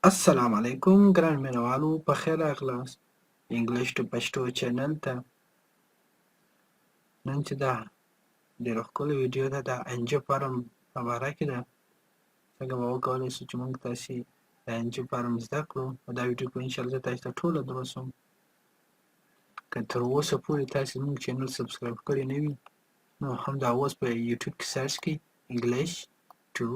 السلام علیکم ګران مینوالو په خیر راغلاست انګلیش ټو پښتو چینل ته نن چې دا ډېره ښکلې ویډیو ده د انجو فارم په باره کې ده څنګه به وکولی شو چې موږ تاسې د انجو فارم زده کړو په دا ویډیو کې انشاءالله زه تاسو ته ټوله دروسم که تر اوسه پورې تاسې زموږ چینل سبسکرایب کړی نه وي نو همدا اوس په یوټیوب کې سرچ کړئ انګلیش ټو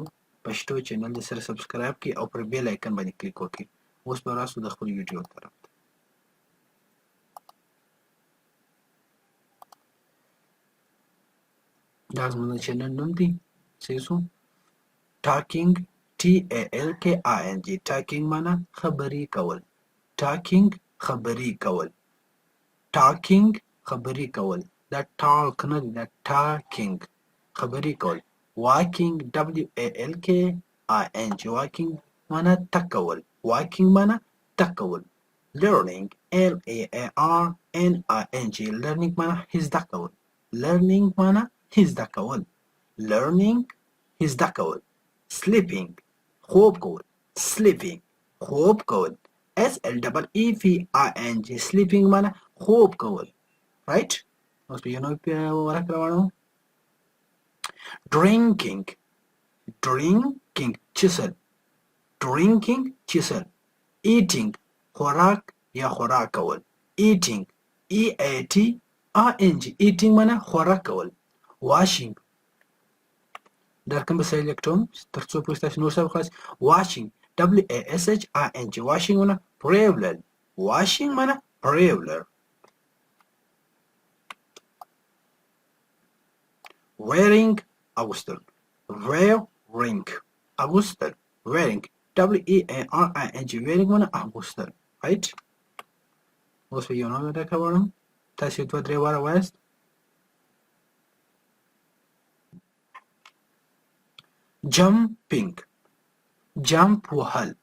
پښتو چینل د سره سبسکرایب کړئ او پر بیل آیکن باندې کلیک وکړئ اوس به راسو د خپل ویډیو طرف ته دا زموږ د چینل نوم دی سیسو ټاکینګ TALKING ټاکینګ معنا خبرې کول ټاکینګ خبرې کول ټاکینګ خبرې کول دا ټاک نه دی دا ټاکینګ خبرې کول واکینګ WALKING واکینګ معنا تګ کول واکینګ معنا تګ کول learning LEARNING learning معنا زده کول learning معنا زده کول learning زده کول sleeping خوب کول sleeping خوب کول SLEEPING sleeping معنا خوب کول right اوس په یو نوی ورک روانو drinking چیسل drinking چیسل eating خوراک یا خوراک کول eating eating معنا خوراک کول washing در کوم به سلیکټ کوم تر څو پوښتنه تاسو نور څه خلاص washing WASHING washing معنا پریولل washing معنا پریولل wearing اغوستل wearing اغوستل wearing WEARING wearing معنا اغوستل right اوس یو نوم راکوم تاسو دوه درې واره وایست jumping jump وهل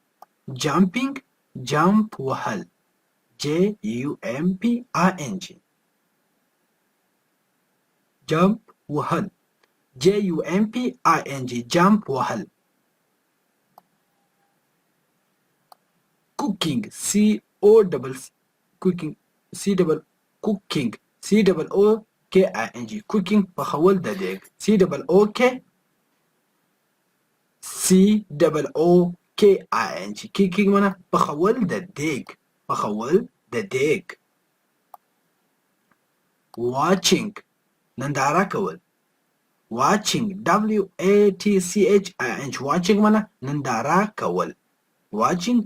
jumping jump وهل JUMPING jump وهل JUMPING jump وهل cooking cooking COOKING cooking پخول د دیګ COOKING cooking معنا پخول د دیګ watching ننداره کول watching watching معنا ننداره کول watching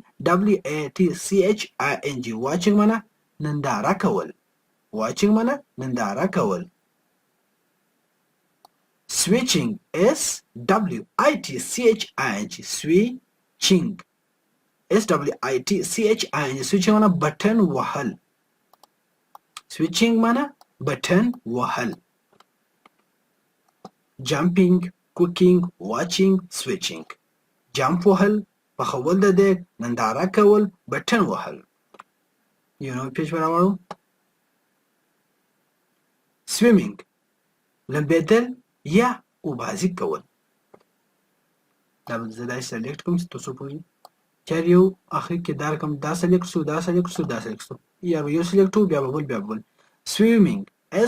watching معنا ننداره کول watching معنا ننداره کول switching switching switching معنا بټن وهل switching معنا بټن وهل jumping cooking watching switching jump وهل پخول د دیګ ننداره کول بټن وهل یو نو پیج براوړو swimming لمبېدل یا اوبازي کول دا به زه دا سلیکټ کوم چې تاسو پوهیږئ چېر یو اخر کې دا رقم دا سلیکټ شو یا به یو سلیکټ وو بیا به بل swimming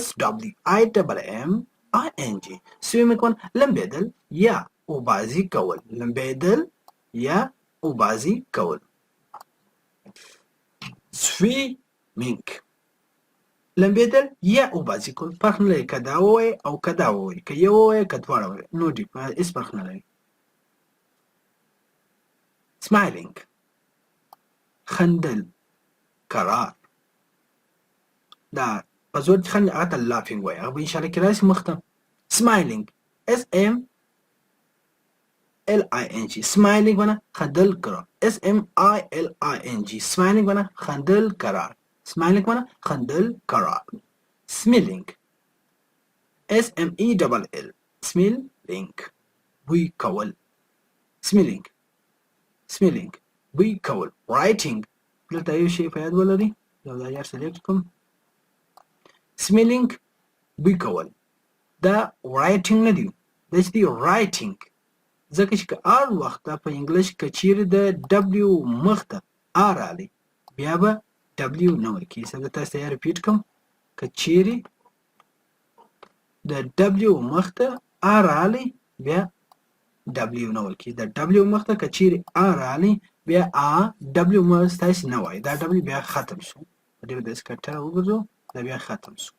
SWIMMING swimming معنا لمبېدل یا اوبازي کول swimming لمبېدل یا اوبازي کول فرق نه لري که دا ووایې او که دا ووایې که یو ووایې که دواړه ووایې نو هېڅ فرق نه لري smiling خندل کرار دا په زور چې خندل هغه ته laughing وایي هغه به انشاءالله کې راشي مخ ته smiling SMILING smiling معنا خندل کرار SMILING smiling معنا خندل کرار smiling معنا خندل کرار smelling SMELL smelling بوی کول smelling بوی کول writing دلته یو شی په یاد ولرئ یو دا یار سلیکټ کوم smelling بوی کول دا writing نه دی دا چې دی writing ځکه چې که هر وخت په انګلیش که چیرې د ډبلیو مخ ته آر راغلی بیا به ډبلیو نه ورکېږي. زه تاسو ته ریپیټ کوم، که چیرې د ډبلیو مخ ته آر راغلی بیا ډبلیو نه ورکېږي. د ډبلیو مخ ته که چیرې آر راغلی بیا ډبلیو مه ستاسې نه وایي، دا ډبلیو بیا ختم شو. په دې به داسې کټره وګرځو، دا بیا ختم شو.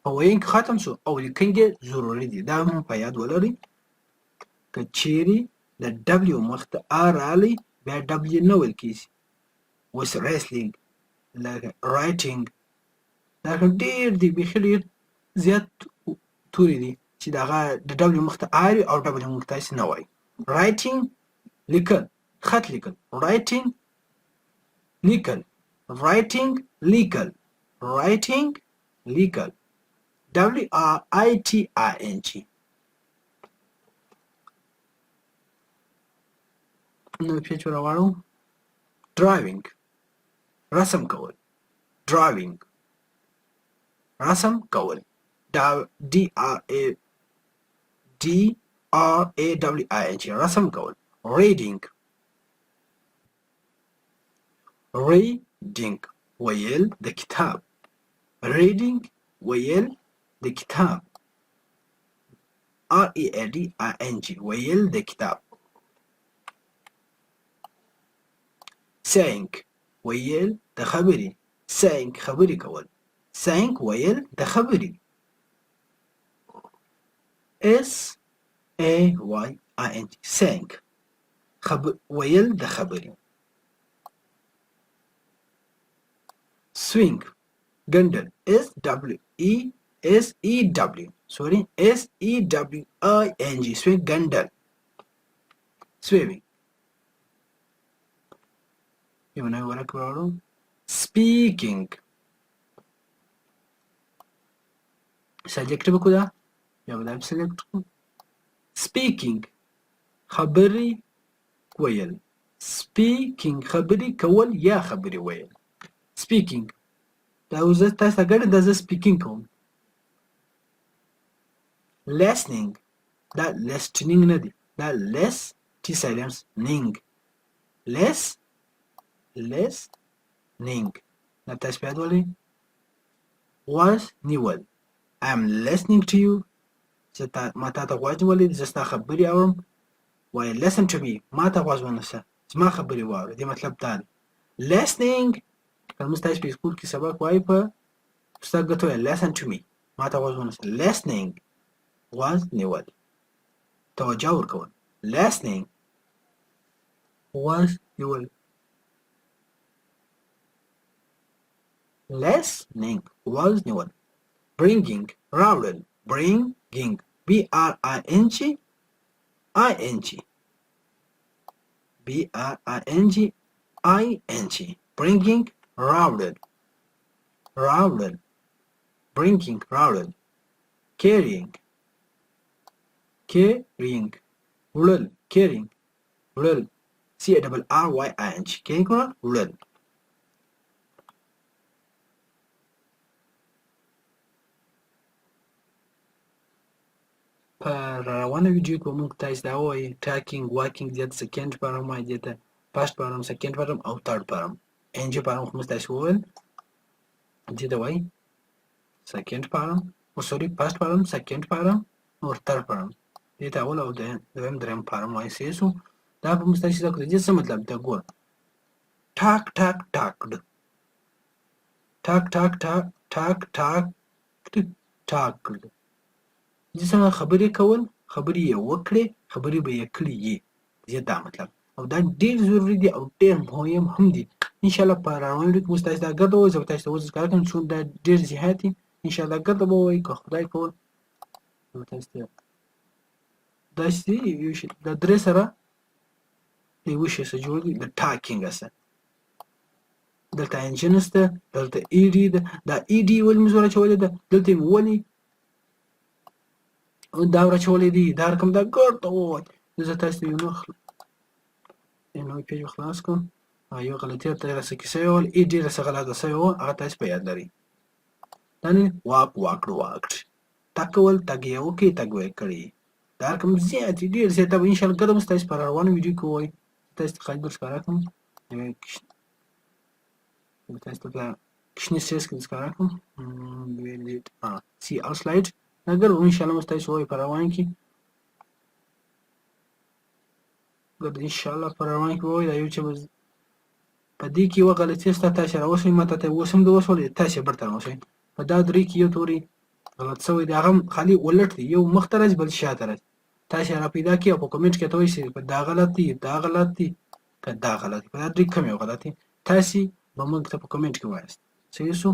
په ویونکي ختم شو او لیکنکي ضروري دي، دا هم په یاد ولرئ. که چیرې د ډبلیو مخ ته آر راغلی بیا ډبلیو نه ویل کېږي. اوس ریسلینګ، لکه رایټینګ، دا ډېر دي، بیخي ډېر زیات توري دي چې د هغه د ډبلیو مخ ته آر وي او ډبلیو مخ ته نه وایي. رایټینګ لیکل، خط لیکل، رایټینګ لیکل، رایټینګ لیکل، رایټینګ لیکل، WRITING. نو پیچ راوړو. ډرایوینګ، رسم کول، ډرایوینګ، رسم کول، DRAWING، رسم کول. ریډینګ، ریډینګ ویل د کتاب، ریډینګ ویل د کتاب، READING ویل د کتاب. saying ویل د خبرې، saying خبرې کول، saying ویل د خبرې. SAYING saying ویل د خبرې. swing ګنډل، SWING swing ګنډل. swimming یو نوی ورک راوړو. speaking سلیکټ وکړو، دا بیا به دا سلیکټ کړو. speaking خبرې ویل، speaking خبرې کول یا خبرې ویل. speaking دا زه تاسو ته ګڼم، دا زه speaking کوم. listening دا listening نه دی، دا less t silence ning، listening دا تاسو په یاد ولرئ. غوږ نیول، I am listening to you، ما تا ته غوږ نیولی دی، زه ستا خبرې اورم. وایي listen to me، ما ته غوږ ونیسه، زما خبرې واوره. دې مطلب دا دی. listening که موږ تاسو په سکول کې سبق وایي په استاد ګټه وایي listen to me، ما ته غوږ ونیسه. listening غوږ نیول، توجه ورکول. listening غوږ نیول. listening غوږ نیول. bringing راوړل، bringing BRING bringing راوړل، bringing راوړل. carrying وړل، carrying وړل، CARRYING carrying وړل. په روانه ویډیو کې موږ تاسو ته وایي ټاکینګ، واکینګ دې ته سیکنډ پارم وایي، دې ته پاشت پارم، سیکنډ پارم او تھرډ پارم. NG پارم خو موږ تاسو وویل، دې ته وایي سیکنډ پارم، سوري پاشت پارم، سیکنډ پارم او تھرډ پارم. دې ته اول او دویم دریم پارم وایي. سیسو دا په موږ تاسو ته دې څه مطلب دی؟ ګور ټاک ټاک ټاکډ، ټاک ټاک ټاک ټاک ټاک ټاکډ. دې څنګه خبرې کول، خبرې یې وکړې، خبرې به یې کړې یې، دې دا مطلب. او دا ډېر ضروري دی او ډېر مهم هم دی. انشاءالله په روانه ویډیو کې موږ تاسو ته ګرده ووایو، زه به تاسو ته اوس ښکاره کړم چې دا ډېر زیات دي. انشاءالله ګرده به ووایي، که خدای کول زه به تاسو ته داسې یو شي د درې سره د یوه شي څخه جوړ دي، د ټاکینګ سره. دلته انجن شته، دلته ایډي ده، دا ایډي ولې موږ ورچولې ده، دلته یې ولې دا ورچولې دي، دا رقم دا ګرده ووایي. زه تاسو ته یو نوی پیج خلاص کړم. یو غلطي راته راسره شوې وه، ایډي راسره غلطه شوې وه، هغه تاسو په یاد لرئ. دا نه واک واکډ واکډ، تګ کول، تګ یې وکړي، تګ یې کړي. د هر کوم زیات ډېر زیات به انشاءالله کله به ستاسو په روانو ویډیو کې ووایي تاسو ته خالي ښکاره کړم تاسو ته کشنی سیس کې ښکاره کړم سی all slide اگر انشاءالله به ستاسو ووایي په روان کې ګر انشاءالله په روان کې ووایي دا یو چې په دې کې یوه غلطي شته تاسو راوښیي ماته ته اوس هم د وشولې تاسو بیرته راوښیي په دا درې کې یو توري غلط شوی دی هغه خالي ولټ دی یو مخ ته راځي بل شاته راځي تاسو را پیدا کړئ او په کمنټ کې ته وایئ چې دا غلط دی دا غلط دی که دا غلط دی په دا درې کوم یو غلط دی تاسو به موږ ته په کمنټ کې وایاست صحیح شو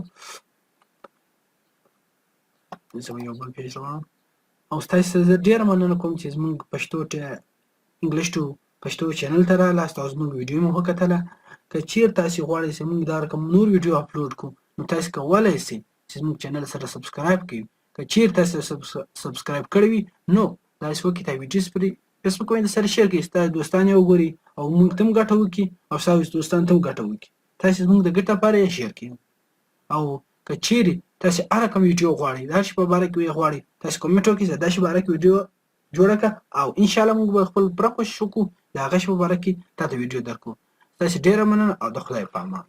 زه به یو بل پیج راوړم او ستاسو ته زه ډېره مننه کوم چې زموږ پښتو انګلیش ټو پښتو چینل ته راغلاست او زموږ ویډیو مو وکتله که چیرته تاسو غواړئ چې موږ دا رقم نور ویډیو اپلوډ کړو نو تاسو کولی شئ چې زموږ چینل سره سبسکرایب کړئ که چیرته تاسو سبسکرایب کړی وي نو داسې وکړئ دا ویډیوز پر فیسبوک باندې سره شیر کړئ ستاسو دوستان یې وګوري او موږ ته هم ګټه وکړي او ستاسو دوستانو ته هم ګټه وکړي تاسو زموږ د ګټې لپاره یې شیر کړئ او که چیرې تاسو هر کوم ویډیو غواړئ د هر شي په باره کې غواړئ تاسو کمنټ وکړئ چې د هر شي په باره کې ویډیو جوړه کړه او انشاءالله موږ به خپل پوره کوشش وکړو د هغه شي په باره کې تاسو ویډیو درکړو تاسو ډېره مننه او د خدای په امان